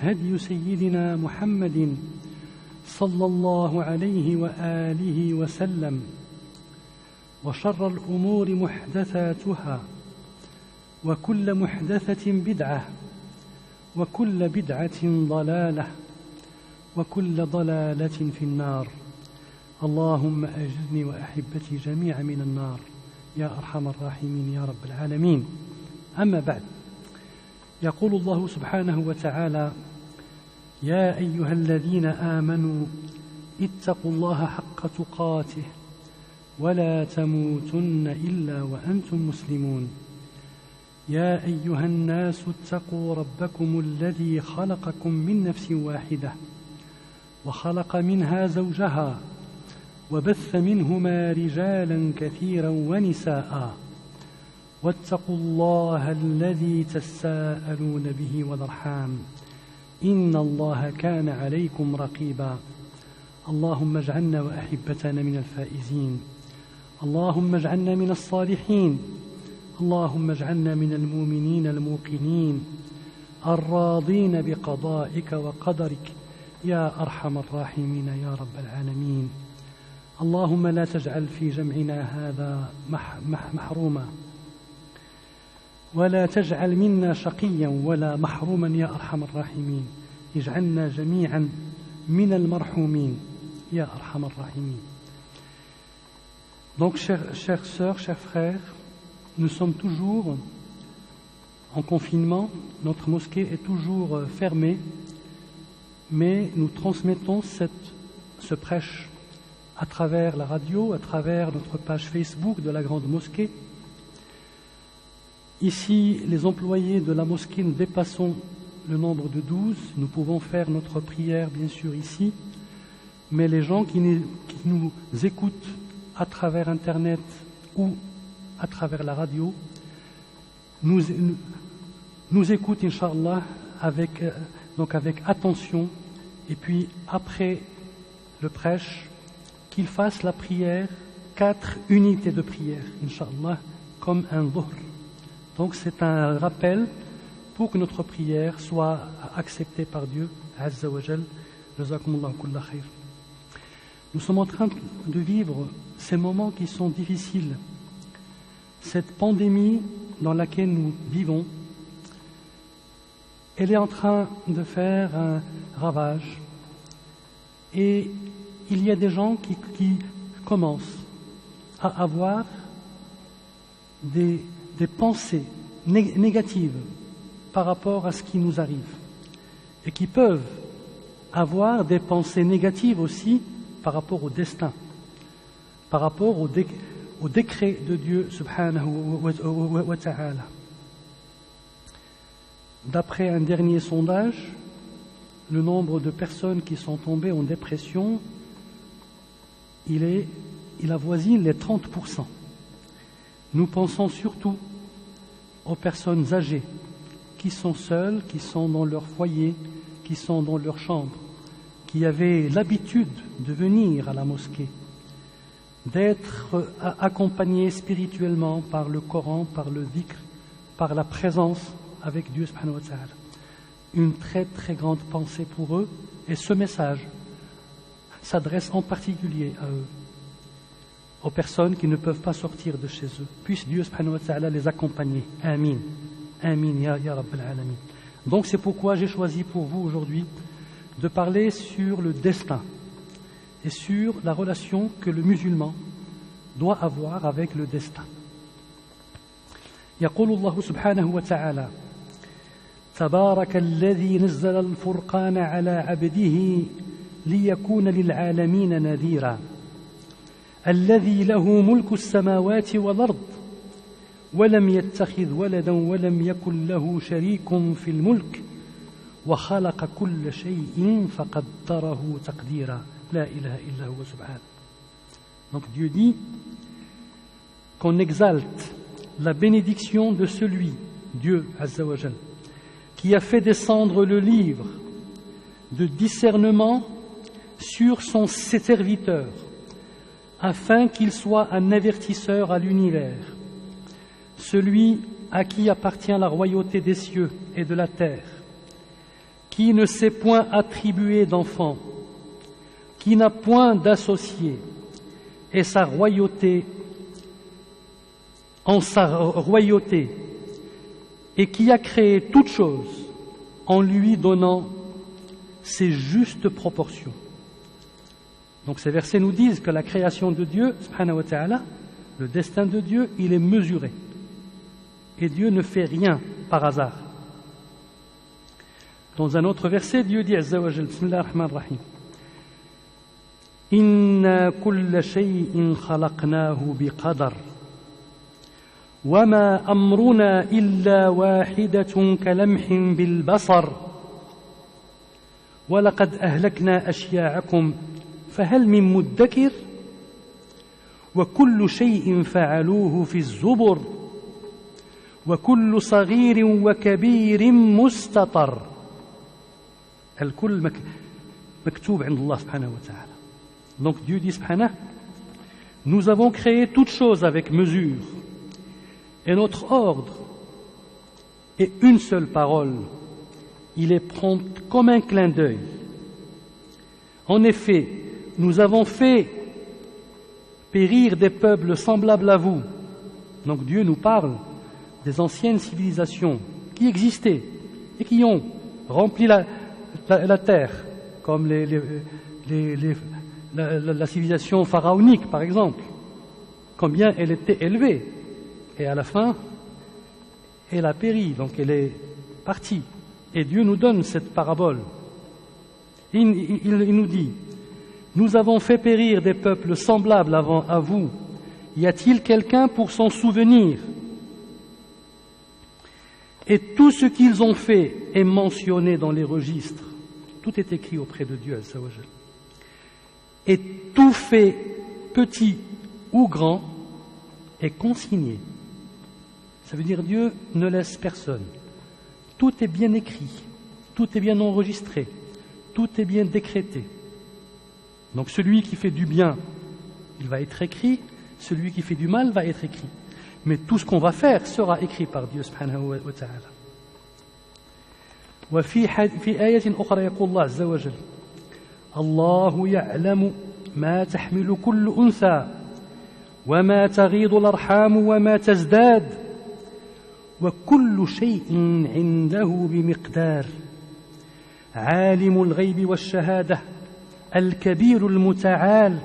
هدي سيدنا محمد صلى الله عليه وآله وسلم وشر الأمور محدثاتها وكل محدثة بدعة وكل بدعة ضلالة وكل ضلالة في النار اللهم أجرني وأحبتي جميعا من النار يا أرحم الراحمين يا رب العالمين. أما بعد، يقول الله سبحانه وتعالى: يا أيها الذين آمنوا اتقوا الله حق تقاته ولا تموتن إلا وأنتم مسلمون. يا أيها الناس اتقوا ربكم الذي خلقكم من نفس واحدة وخلق منها زوجها وبث منهما رجالا كثيرا ونساء واتقوا الله الذي تساءلون به والأرحام إن الله كان عليكم رقيبا. اللهم اجعلنا وأحبتنا من الفائزين، اللهم اجعلنا من الصالحين، اللهم اجعلنا من المؤمنين الموقنين الراضين بقضائك وقدرك يا أرحم الراحمين يا رب العالمين. اللهم لا تجعل في جمعنا هذا محروما ولا تجعل منا شقيا ولا محروما يا أرحم الراحمين. اجعلنا جميعا من المرحومين يا أرحم الراحمين. Donc, chères sœurs, chers frères, nous sommes toujours en confinement, notre mosquée est toujours fermée, mais nous transmettons ce prêche à travers la radio, à travers notre page Facebook de la Grande Mosquée. Ici, les employés de la mosquée, nous dépassons le nombre de 12. Nous pouvons faire notre prière, bien sûr, ici. Mais les gens qui nous écoutent à travers Internet ou à travers la radio, nous écoutent, Inch'Allah, avec attention. Et puis, après le prêche, qu'ils fassent la prière, 4 unités de prière, Inch'Allah, comme un dhuhr. Donc c'est un rappel pour que notre prière soit acceptée par Dieu, Azza wa Jal. Jazakumullahu kulla khair. Nous sommes en train de vivre ces moments qui sont difficiles. Cette pandémie dans laquelle nous vivons, elle est en train de faire un ravage. Et il y a des gens qui commencent à avoir des pensées négatives par rapport à ce qui nous arrive et qui peuvent avoir des pensées négatives aussi par rapport au destin, par rapport au décret de Dieu subhanahu wa ta'ala. D'après un dernier sondage, le nombre de personnes qui sont tombées en dépression, il avoisine les 30%. Nous pensons surtout aux personnes âgées qui sont seules, qui sont dans leur foyer, qui sont dans leur chambre, qui avaient l'habitude de venir à la mosquée, d'être accompagnées spirituellement par le Coran, par le dhikr, par la présence avec Dieu subhanahu wa ta'ala. Une très très grande pensée pour eux, et ce message s'adresse en particulier à eux, aux personnes qui ne peuvent pas sortir de chez eux. Puisse Dieu subhanahu wa ta'ala les accompagner. Amin. Amin ya Rabbal Alamin. Donc c'est pourquoi j'ai choisi pour vous aujourd'hui de parler sur le destin et sur la relation que le musulman doit avoir avec le destin. يقول الله سبحانه وتعالى: تبارك الذي نزل الفرقان على عبده ليكون للعالمين نذيرا الذي له ملك السماوات والأرض ولم يتخذ ولدا ولم يكن له شريك في الملك وخلق كل شيء فقدره تقديرا لا إله إلا هو سبحانه. Donc Dieu dit qu'on exalte la bénédiction de celui, Dieu Azza wa Jal, qui a fait descendre le livre de discernement sur ses serviteurs, afin qu'il soit un avertisseur à l'univers, celui à qui appartient la royauté des cieux et de la terre, qui ne s'est point attribué d'enfant, qui n'a point d'associé, et sa royauté en sa royauté, et qui a créé toutes choses en lui donnant ses justes proportions. Donc ces versets nous disent que la création de Dieu, subhanahu wa ta'ala, le destin de Dieu, il est mesuré. Et Dieu ne fait rien par hasard. Dans un autre verset, Dieu dit Azza wa Jal, Bismillah ar-Rahman ar-Rahim, Inna kulla shay'in khalaqnahu biqadar, wama amruna illa wahidatun kalamhin bil basar, wa laqad ahlakna ashya'akum fahal min muddakir, wa kullu shay'in fa'aluhu fi az-zubur, wa kullu saghirin wa kabirin mustatar. الكل مكتوب عند الله سبحانه وتعالى. Donc Dieu dit subhanahu, nous avons créé toutes choses avec mesure, et notre ordre est une seule parole, il est prompt comme un clin d'œil. En effet, nous avons fait périr des peuples semblables à vous. Donc Dieu nous parle des anciennes civilisations qui existaient et qui ont rempli la terre, comme la civilisation pharaonique par exemple, combien elle était élevée, et à la fin elle a péri, donc elle est partie. Et Dieu nous donne cette parabole. Il nous dit, nous avons fait périr des peuples semblables avant à vous, y a-t-il quelqu'un pour s'en souvenir? Et tout ce qu'ils ont fait est mentionné dans les registres. Tout est écrit auprès de Dieu, Azza wa Jal. Et tout fait, petit ou grand, est consigné. Ça veut dire Dieu ne laisse personne. Tout est bien écrit, tout est bien enregistré, tout est bien décrété. Donc celui qui fait du bien, il va être écrit, celui qui fait du mal va être écrit. Mais tout ce qu'on va faire sera écrit par Dieu subhanahu wa ta'ala. وفي آية أخرى يقول الله عز وجل الله يعلم ما تحمل كل أنثى وما تغيض الأرحام وما تزداد وكل شيء عنده بمقدار عالم الغيب والشهادة الكبير المتعال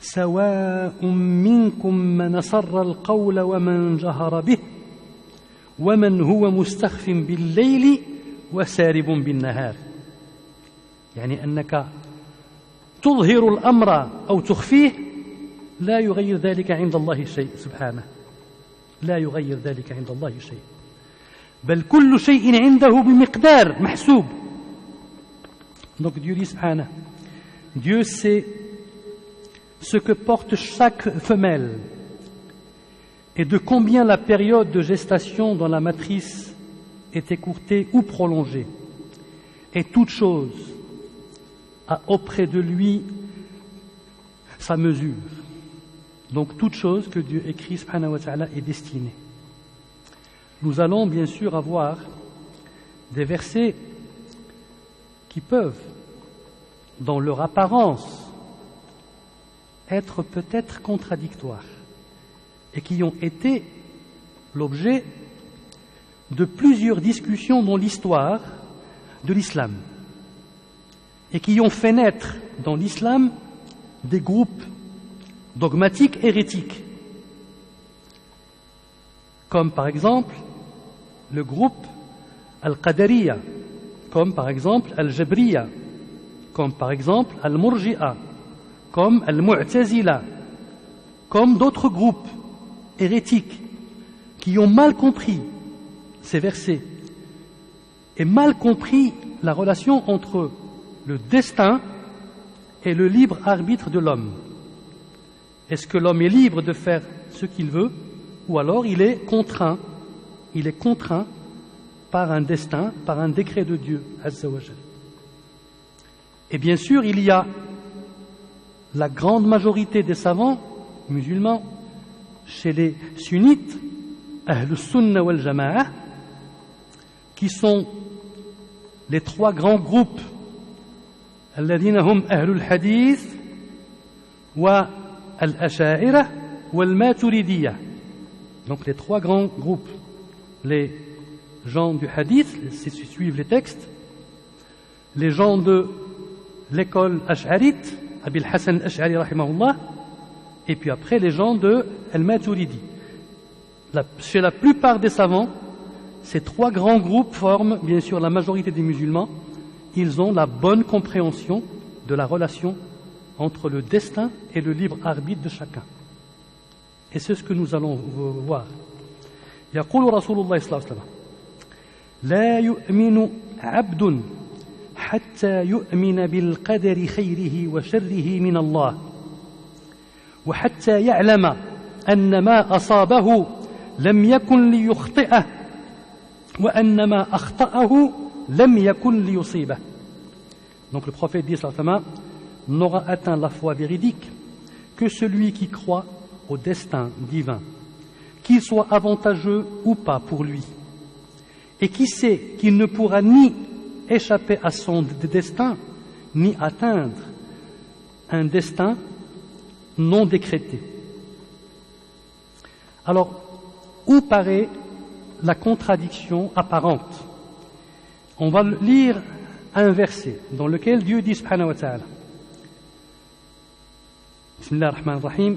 سواء منكم من أسر القول ومن جهر به ومن هو مستخف بالليل وسارب بالنهار. يعني أنك تظهر الأمر أو تخفيه لا يغير ذلك عند الله شيء سبحانه، لا يغير ذلك عند الله شيء، بل كل شيء عنده بمقدار محسوب. Donc Dieu dit subhanahu, Dieu sait ce que porte chaque femelle et de combien la période de gestation dans la matrice est écourtée ou prolongée. Et toute chose a auprès de lui sa mesure. Donc toute chose que Dieu écrit subhanahu wa ta'ala est destinée. Nous allons bien sûr avoir des versets qui peuvent, dans leur apparence, être peut-être contradictoires et qui ont été l'objet de plusieurs discussions dans l'histoire de l'islam et qui ont fait naître dans l'islam des groupes dogmatiques hérétiques, comme par exemple le groupe Al-Qadariya, comme par exemple Al-Jabriya, comme par exemple Al-Murji'a, comme Al-Mu'tazila, comme d'autres groupes hérétiques qui ont mal compris ces versets et mal compris la relation entre le destin et le libre arbitre de l'homme. Est-ce que l'homme est libre de faire ce qu'il veut, ou alors il est contraint par un destin, par un décret de Dieu, Azza wa Jal. Et bien sûr, il y a la grande majorité des savants musulmans, chez les sunnites, Ahl-Sunnah wal Jama'a, qui sont les trois grands groupes, الذين هم أهل الحديث والأشاعرة والماتريدية. Donc les trois grands groupes, les gens du hadith, ceux qui suivent les textes, les gens de l'école ash'arite, Abil Hassan al-Ash'ari rahimahullah, et puis après les gens de al-Maturidi. Chez la plupart des savants, ces trois grands groupes forment bien sûr la majorité des musulmans. Ils ont la bonne compréhension de la relation entre le destin et le libre arbitre de chacun. Et c'est ce que nous allons voir. يقول رسول الله صلى الله عليه وسلم لا يؤمن عبد حتى يؤمن بالقدر خيره وشره من الله وحتى يعلم أن ما أصابه لم يكن ليخطئه وأن ما أخطأه لم يكن ليصيبه. Donc le prophète dit sallallahu alayhi wa sallam n'aura atteint la foi véridique que celui qui croit au destin divin, qu'il soit avantageux ou pas pour lui, et qui sait qu'il ne pourra ni échapper à son destin, ni atteindre un destin non décrété. Alors, où paraît la contradiction apparente? On va lire un verset dans lequel Dieu dit subhanahu wa ta'ala Bismillah ar-Rahman ar-Rahim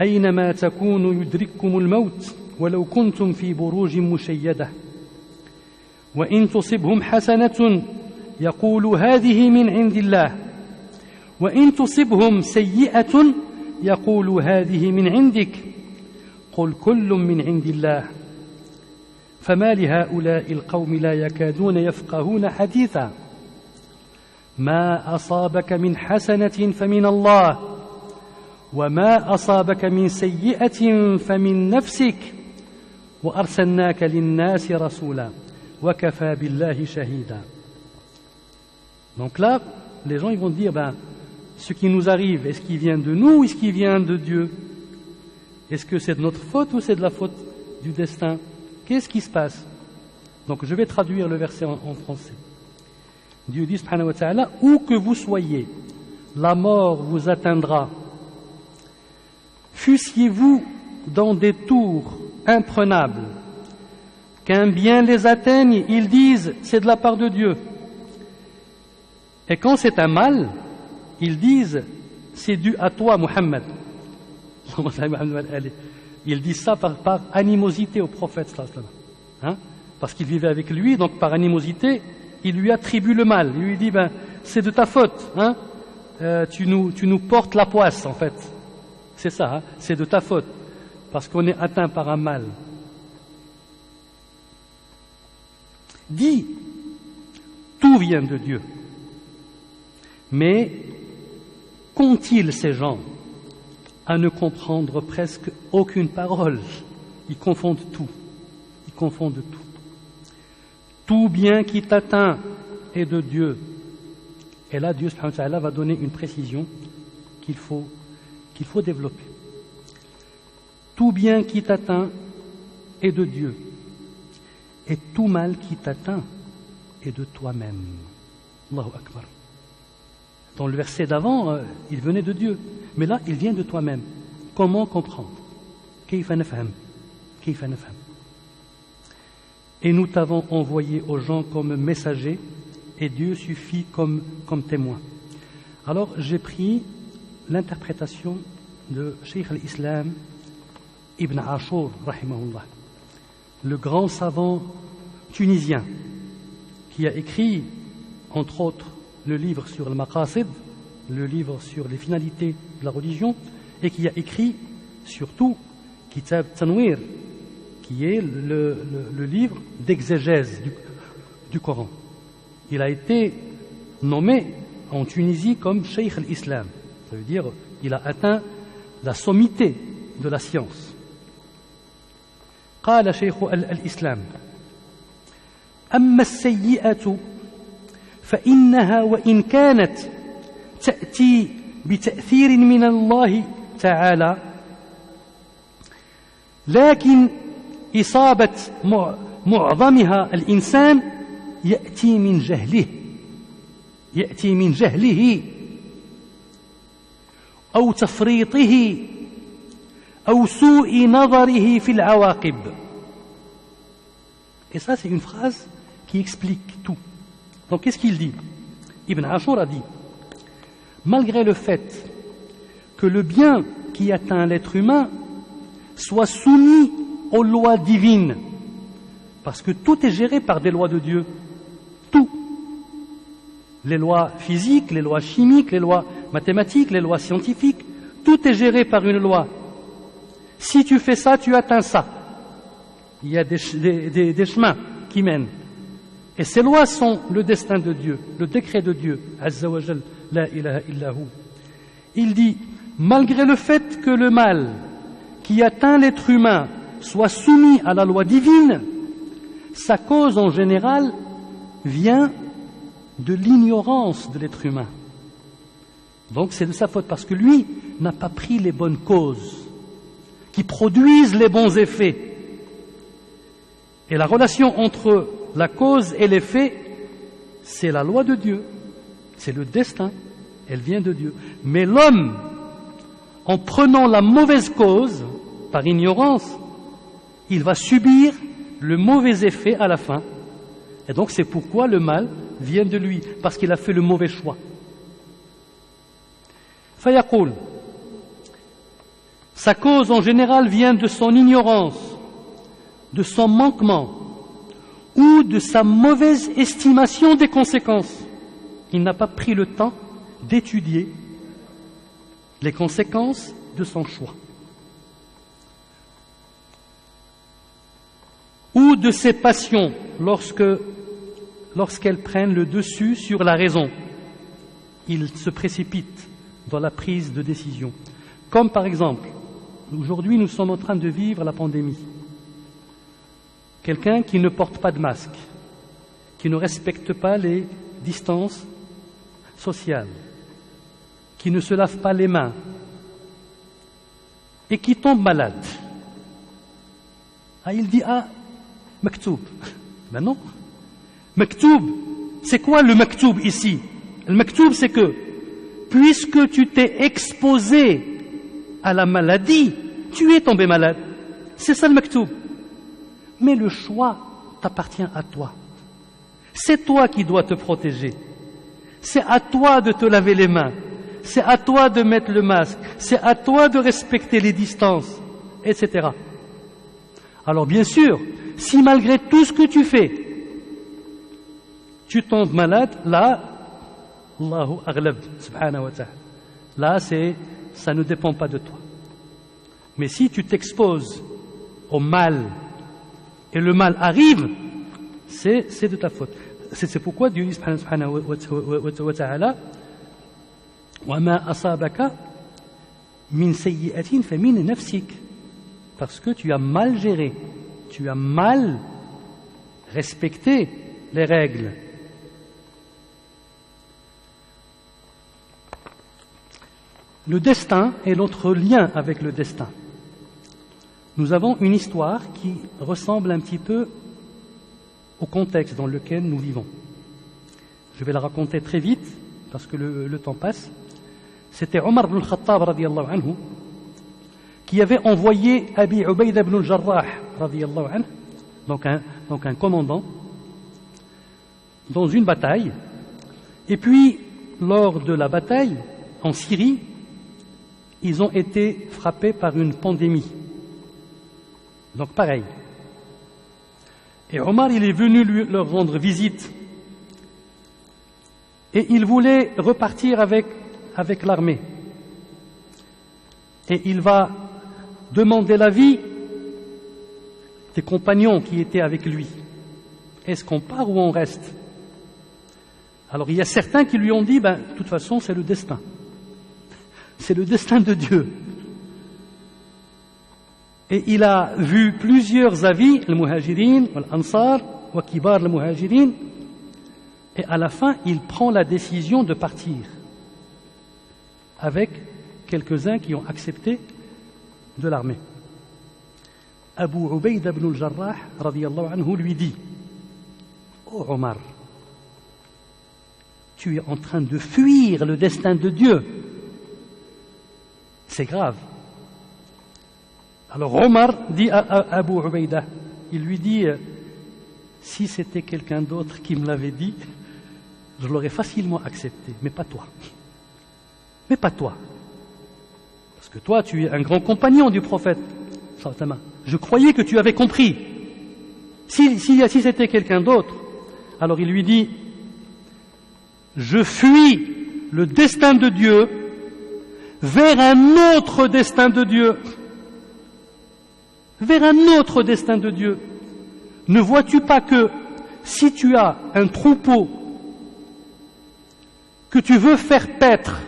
أينما تكونوا يدرككم الموت ولو كنتم في بروج مشيدة وإن تصبهم حسنة يقولوا هذه من عند الله وإن تصبهم سيئة يقولوا هذه من عندك قل كل من عند الله فما لهؤلاء القوم لا يكادون يفقهون حديثا ما أصابك من حسنة فمن الله وما أصابك من سيئة فمن نفسك وأرسلناك للناس رسولا وكفى بالله شهيدا. Donc là, les gens ils vont dire ce qui nous arrive, est-ce qu'il vient de nous ou est-ce qu'il vient de Dieu? Est-ce que c'est de notre faute ou c'est de la faute du destin? Qu'est-ce qui se passe? Donc je vais traduire le verset en français. Dieu dit subhanahu wa ta'ala, où que vous soyez, la mort vous atteindra. Fussiez-vous dans des tours imprenables, qu'un bien les atteigne, ils disent c'est de la part de Dieu. Et quand c'est un mal, ils disent c'est dû à toi, Muhammad. Ils disent ça par animosité au prophète, hein? Parce qu'il vivait avec lui, donc par animosité, il lui attribue le mal. Il lui dit c'est de ta faute, hein? Tu nous portes la poisse en fait. C'est ça, hein? C'est de ta faute, parce qu'on est atteint par un mal. Dis, tout vient de Dieu. Mais qu'ont-ils ces gens à ne comprendre presque aucune parole? Ils confondent tout. Ils confondent tout. Tout bien qui t'atteint est de Dieu. Et là, Dieu subhanahu wa ta'ala va donner une précision qu'il faut développer. Tout bien qui t'atteint est de Dieu. Et tout mal qui t'atteint est de toi-même. Allahu Akbar. Dans le verset d'avant, il venait de Dieu. Mais là, il vient de toi-même. Comment comprendre? Kayfa nafham? Kayfa nafham? Et nous t'avons envoyé aux gens comme messager, et Dieu suffit comme témoin. Alors, j'ai pris l'interprétation de Cheikh al-Islam Ibn Ashur, rahimahullah, le grand savant tunisien, qui a écrit, entre autres, le livre sur le maqasid, le livre sur les finalités de la religion, et qui a écrit surtout Kitab Tanwir, qui est le livre d'exégèse du Coran. Il a été nommé en Tunisie comme Cheikh al-Islam. Ça veut dire il a atteint la sommité de la science. قال شيخ الإسلام أما السيئة فإنها وإن كانت تأتي بتأثير من الله تعالى لكن إصابة معظمها الإنسان يأتي من جهله أو تفريطه أو سوء نظره في العواقب. Et ça, c'est une phrase qui explique tout. Donc, qu'est-ce qu'il dit? Ibn Ashur a dit, malgré le fait que le bien qui atteint l'être humain soit soumis aux lois divines, parce que tout est géré par des lois de Dieu, tout. Les lois physiques, les lois chimiques, les lois mathématiques, les lois scientifiques, tout est géré par une loi. Si tu fais ça, tu atteins ça. Il y a des chemins qui mènent. Et ces lois sont le destin de Dieu, le décret de Dieu. Azza wa Jal, la ilaha illahu. Il dit, malgré le fait que le mal qui atteint l'être humain soit soumis à la loi divine, sa cause en général vient de l'ignorance de l'être humain. Donc c'est de sa faute, parce que lui n'a pas pris les bonnes causes qui produisent les bons effets. Et la relation entre la cause et l'effet, c'est la loi de Dieu, c'est le destin, elle vient de Dieu. Mais l'homme, en prenant la mauvaise cause, par ignorance, il va subir le mauvais effet à la fin. Et donc c'est pourquoi le mal vient de lui, parce qu'il a fait le mauvais choix. Fayaqul, sa cause en général vient de son ignorance, de son manquement ou de sa mauvaise estimation des conséquences. Il n'a pas pris le temps d'étudier les conséquences de son choix. Ou de ses passions lorsqu'elles prennent le dessus sur la raison. Il se précipite dans la prise de décision. Comme par exemple, aujourd'hui nous sommes en train de vivre la pandémie. Quelqu'un qui ne porte pas de masque, qui ne respecte pas les distances sociales, qui ne se lave pas les mains et qui tombe malade. Ah, il dit, maktoub. Ben non. Maktoub, c'est quoi le maktoub ici? Le maktoub, c'est que, puisque tu t'es exposé à la maladie, tu es tombé malade. C'est ça le maktoub. Mais le choix t'appartient à toi. C'est toi qui dois te protéger. C'est à toi de te laver les mains. C'est à toi de mettre le masque. C'est à toi de respecter les distances, etc. Alors bien sûr, si malgré tout ce que tu fais, tu tombes malade, là, Allahu aghlab, subhanahu wa ta'ala. Là, ça ne dépend pas de toi. Mais si tu t'exposes au mal, et le mal arrive, c'est de ta faute. C'est pourquoi Dieu dit subhanahu wa ta'ala, وَمَا أَصَابَكَ مِنْ سَيِّئَةٍ فَمِنْ نَفْسِكَ. Parce que tu as mal géré, tu as mal respecté les règles. Le destin est notre lien avec le destin. Nous avons une histoire qui ressemble un petit peu au contexte dans lequel nous vivons. Je vais la raconter très vite parce que le temps passe. C'était Omar ibn al-Khattab radiyallahu anhu qui avait envoyé Abi Ubayda ibn al-Jarrah radiyallahu anhu, donc un commandant, dans une bataille. Et puis, lors de la bataille en Syrie, ils ont été frappés par une pandémie. Donc pareil. Et Omar, il est venu leur rendre visite. Et il voulait repartir avec l'armée. Et il va demander l'avis des compagnons qui étaient avec lui. Est-ce qu'on part ou on reste? Alors il y a certains qui lui ont dit, de toute façon c'est le destin. C'est le destin de Dieu. Et il a vu plusieurs avis, le muhajirin, l'Ansar, wa kibar le muhajirin, et à la fin, il prend la décision de partir avec quelques-uns qui ont accepté de l'armée. Abu Ubayda ibn al-Jarrah radiyallahu anhu lui dit: Oh Omar, tu es en train de fuir le destin de Dieu. C'est grave. Alors Omar dit à Abu Ubayda, il lui dit: si c'était quelqu'un d'autre qui me l'avait dit, je l'aurais facilement accepté, mais pas toi. Mais pas toi. Parce que toi, tu es un grand compagnon du prophète. Je croyais que tu avais compris. Si c'était quelqu'un d'autre, alors il lui dit: je fuis le destin de Dieu vers un autre destin de Dieu. Vers un autre destin de Dieu. Ne vois-tu pas que si tu as un troupeau que tu veux faire paître,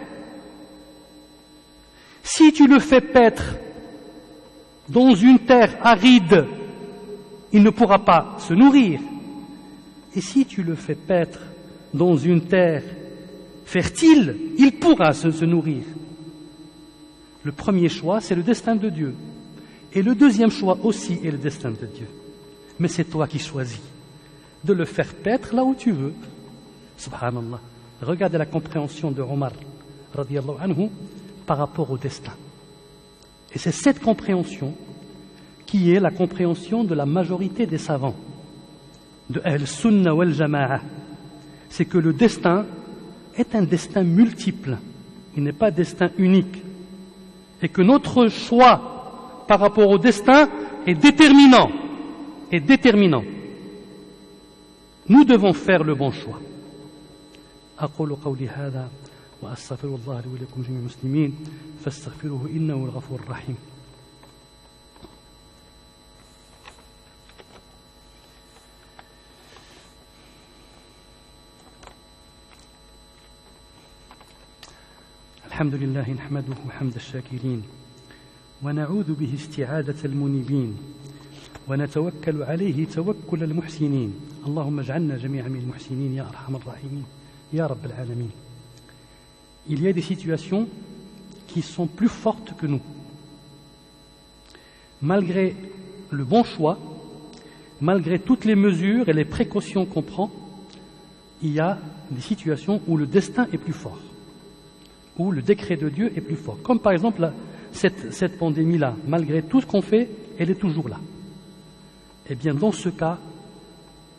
si tu le fais paître dans une terre aride, il ne pourra pas se nourrir. Et si tu le fais paître dans une terre fertile, il pourra se nourrir. Le premier choix, c'est le destin de Dieu. Et le deuxième choix aussi est le destin de Dieu. Mais c'est toi qui choisis de le faire paître là où tu veux. Subhanallah. Regardez la compréhension de Omar radiyallahu anhu par rapport au destin. Et c'est cette compréhension qui est la compréhension de la majorité des savants, de Ahl-Sunnah wal-Jama'a. C'est que le destin est un destin multiple. Il n'est pas destin unique. Et que notre choix par rapport au destin est déterminant. Nous devons faire le bon choix. أقول قولي هذا وأستغفر الله لي ولكم جميع المسلمين فاستغفروه إنه الغفور الرحيم. الحمد لله نحمده حمد الشاكرين ونعوذ به استعادة المنيبين ونتوكل عليه توكل المحسنين. اللهم اجعلنا جميعا من المحسنين يا أرحم الراحمين يا رب العالمين. Il y a des situations qui sont plus fortes que nous. Malgré le bon choix, malgré toutes les mesures et les précautions qu'on prend, il y a des situations où le destin est plus fort, où le décret de Dieu est plus fort. Comme par exemple cette pandémie-là, malgré tout ce qu'on fait, elle est toujours là. Eh bien, dans ce cas,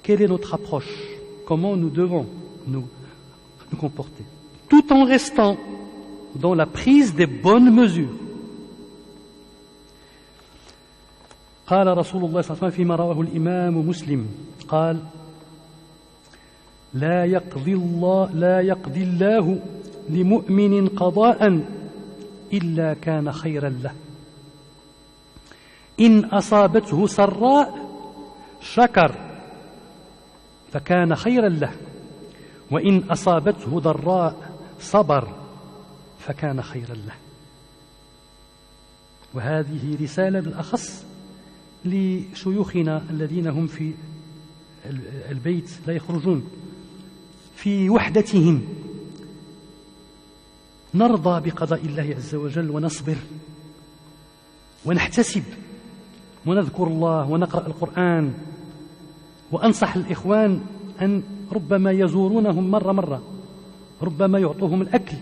quelle est notre approche? Comment nous devons nous comporter? Tout en restant dans la prise des bonnes mesures. قال رسول الله صلى الله عليه وسلم فيما رواه الإمام مسلم قال لا يقضي الله لمؤمن قضاء إلا كان خيرا له إن أصابته سراء شكر فكان خيرا له وإن أصابته ضراء صبر فكان خيرا له. وهذه رسالة بالأخص لشيوخنا الذين هم في البيت لا يخرجون في وحدتهم. نرضى بقضاء الله عز وجل ونصبر ونحتسب ونذكر الله ونقرأ القرآن. وأنصح الإخوان أن ربما يزورونهم مرة ربما يعطوهم الأكل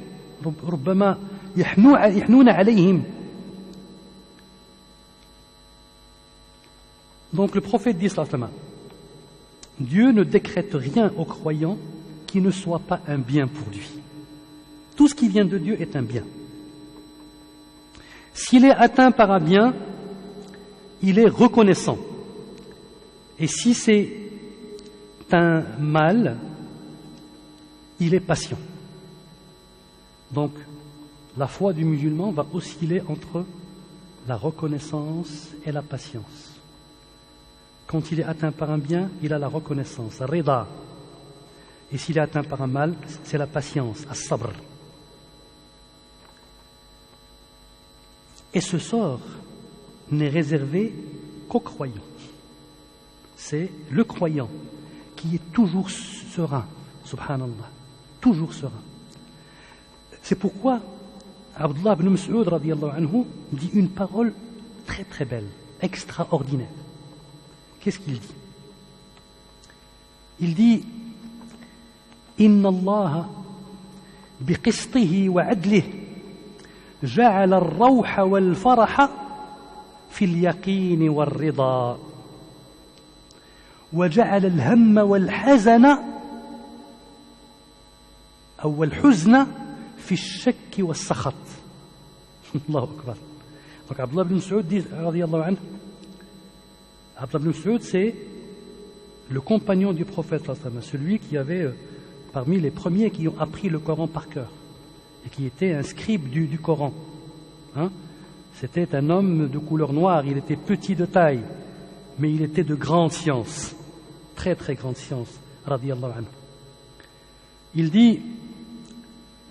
ربما يحنون عليهم. Donc le prophète dit cela. Dieu ne décrète rien aux croyants qui ne soit pas un bien pour lui. Tout ce qui vient de Dieu est un bien. S'il est atteint par un bien, il est reconnaissant. Et si c'est un mal, il est patient. Donc, la foi du musulman va osciller entre la reconnaissance et la patience. Quand il est atteint par un bien, il a la reconnaissance, rida. Et s'il est atteint par un mal, c'est la patience, as-sabr. Et ce sort n'est réservé qu'aux croyants. C'est le croyant qui est toujours serein, subhanallah, toujours serein. C'est pourquoi Abdullah ibn Mas'ud radiyallahu anhu dit une parole très très belle, extraordinaire. Qu'est-ce qu'il dit? Il dit Inna Allah biqistihi wa adlihi ja'ala ar-rawha wal faraha fi al-yaqin wal rida wa ja'ala al-hamma wal hazana أو الحزن في الشك والسخط. الله أكبر. Donc Abdullah ibn Mas'ud dit, radiyallahu anhu, Abdullah ibn Mas'ud, c'est le compagnon du prophète, celui qui avait parmi les premiers qui ont appris le Coran par cœur et qui était un scribe du Coran. Hein? C'était un homme de couleur noire, il était petit de taille, mais il était de grande science, très très grande science, radiyallahu anhu. Il dit,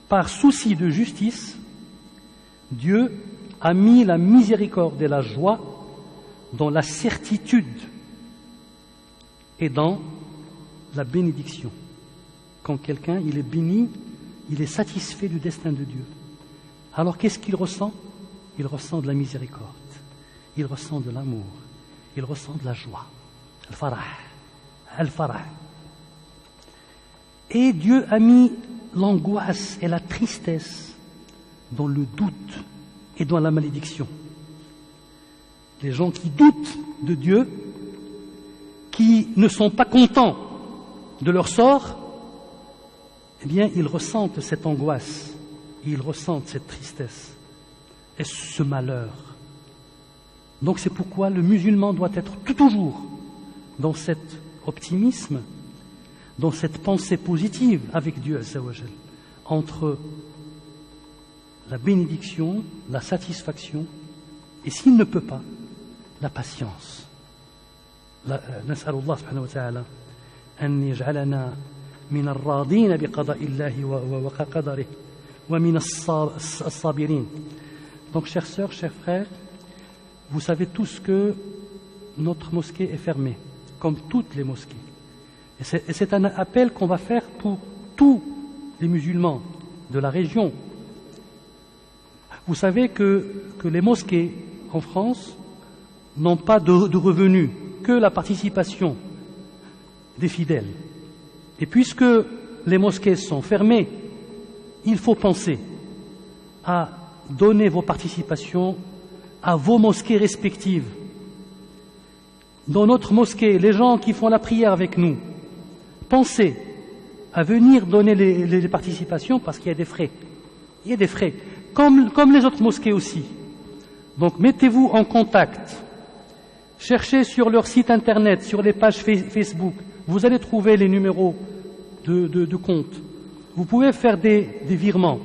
par souci de justice, Dieu a mis la miséricorde et la joie dans la certitude et dans la bénédiction. Quand quelqu'un il est béni, il est satisfait du destin de Dieu. Alors qu'est-ce qu'il ressent? Il ressent de la miséricorde, il ressent de l'amour, il ressent de la joie. Al-farah, al-farah. Et Dieu a mis l'angoisse et la tristesse dans le doute et dans la malédiction. Les gens qui doutent de Dieu, qui ne sont pas contents de leur sort, eh bien, ils ressentent cette angoisse, ils ressentent cette tristesse et ce malheur. Donc c'est pourquoi le musulman doit être toujours dans cet optimisme, dans cette pensée positive avec Dieu Azza wa Jal, entre la bénédiction, la satisfaction, et s'il ne peut pas, la patience. نسأل الله سبحانه وتعالى أن يجعلنا من الراضين بقضاء الله وقدره ومن الصابرين. Donc chères sœurs, chers frères, vous savez tous que notre mosquée est fermée, comme toutes les mosquées. Et c'est un appel qu'on va faire pour tous les musulmans de la région. Vous savez que les mosquées en France n'ont pas de revenus, que la participation des fidèles. Et puisque les mosquées sont fermées, il faut penser à donner vos participations à vos mosquées respectives. Dans notre mosquée, les gens qui font la prière avec nous, pensez à venir donner les participations parce qu'il y a des frais. Il y a des frais, comme les autres mosquées aussi. Donc mettez-vous en contact. Cherchez sur leur site internet, sur les pages Facebook. Vous allez trouver les numéros de compte. Vous pouvez faire des virements,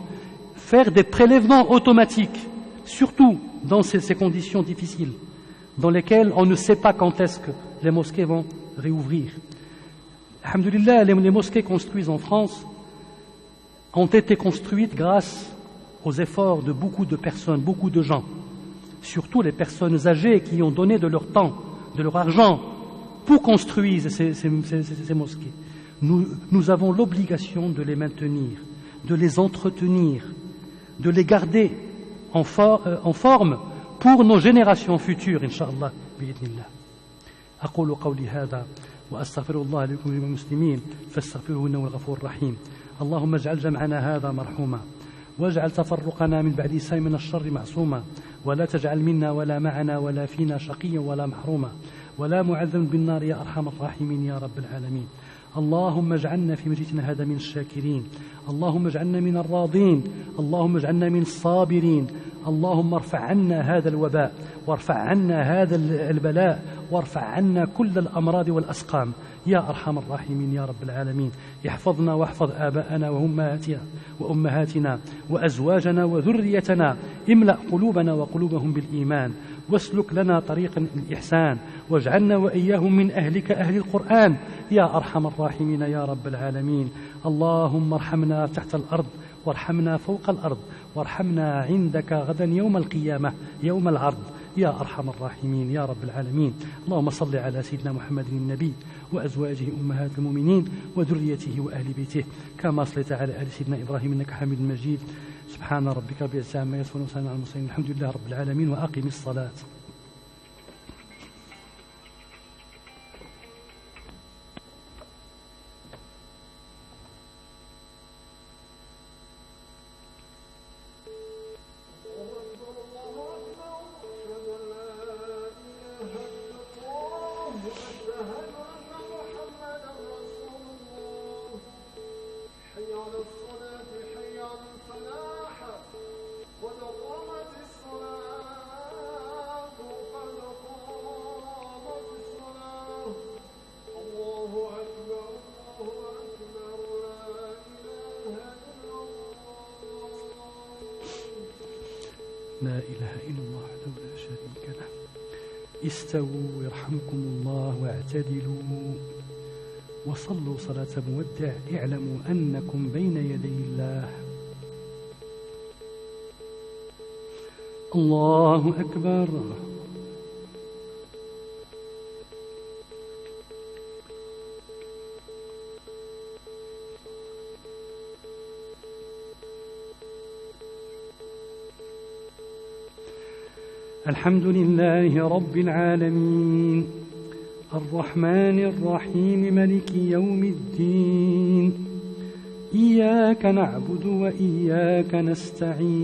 faire des prélèvements automatiques, surtout dans ces conditions difficiles, dans lesquelles on ne sait pas quand est-ce que les mosquées vont réouvrir. Alhamdulillah, les mosquées construites en France ont été construites grâce aux efforts de beaucoup de personnes, beaucoup de gens, surtout les personnes âgées qui ont donné de leur temps, de leur argent pour construire ces mosquées. Nous avons l'obligation de les maintenir, de les entretenir, de les garder en forme pour nos générations futures, Inch'Allah, bi'idhnillah. أقول قولي هذا وأستغفر الله لكم وللمسلمين فاستغفروه إنه الغفور الرحيم. اللهم اجعل جمعنا هذا مرحوما واجعل تفرقنا من بعد سيء من الشر معصوما ولا تجعل منا ولا معنا ولا فينا شقيا ولا محروما ولا معذبا بالنار يا أرحم الراحمين يا رب العالمين. اللهم اجعلنا في مجلسنا هذا من الشاكرين، اللهم اجعلنا من الراضين، اللهم اجعلنا من الصابرين، اللهم ارفع عنا هذا الوباء وارفع عنا هذا البلاء وارفع عنا كل الأمراض والأسقام يا أرحم الراحمين يا رب العالمين. احفظنا واحفظ آباءنا وأمهاتنا وأزواجنا وذريتنا، املأ قلوبنا وقلوبهم بالإيمان واسلك لنا طريق الإحسان واجعلنا وإياهم من أهلك أهل القرآن يا أرحم الراحمين يا رب العالمين. اللهم ارحمنا تحت الأرض وارحمنا فوق الأرض وارحمنا عندك غدا يوم القيامة يوم العرض يا أرحم الراحمين يا رب العالمين. اللهم صل على سيدنا محمد النبي وأزواجه أمهات المؤمنين وذريته وأهل بيته كما صليت على آل سيدنا إبراهيم إنك حميد مجيد. سبحان ربك رب العزة عما يصفون وسلام على المرسلين الحمد لله رب العالمين وأقم الصلاة. لا إله إلا الله وحده لا شريك له. استووا يرحمكم الله واعتدلوا وصلوا صلاة مودع. اعلموا أنكم بين يدي الله. الله أكبر. الحمد لله رب العالمين الرحمن الرحيم ملك يوم الدين. إياك نعبد وإياك نستعين.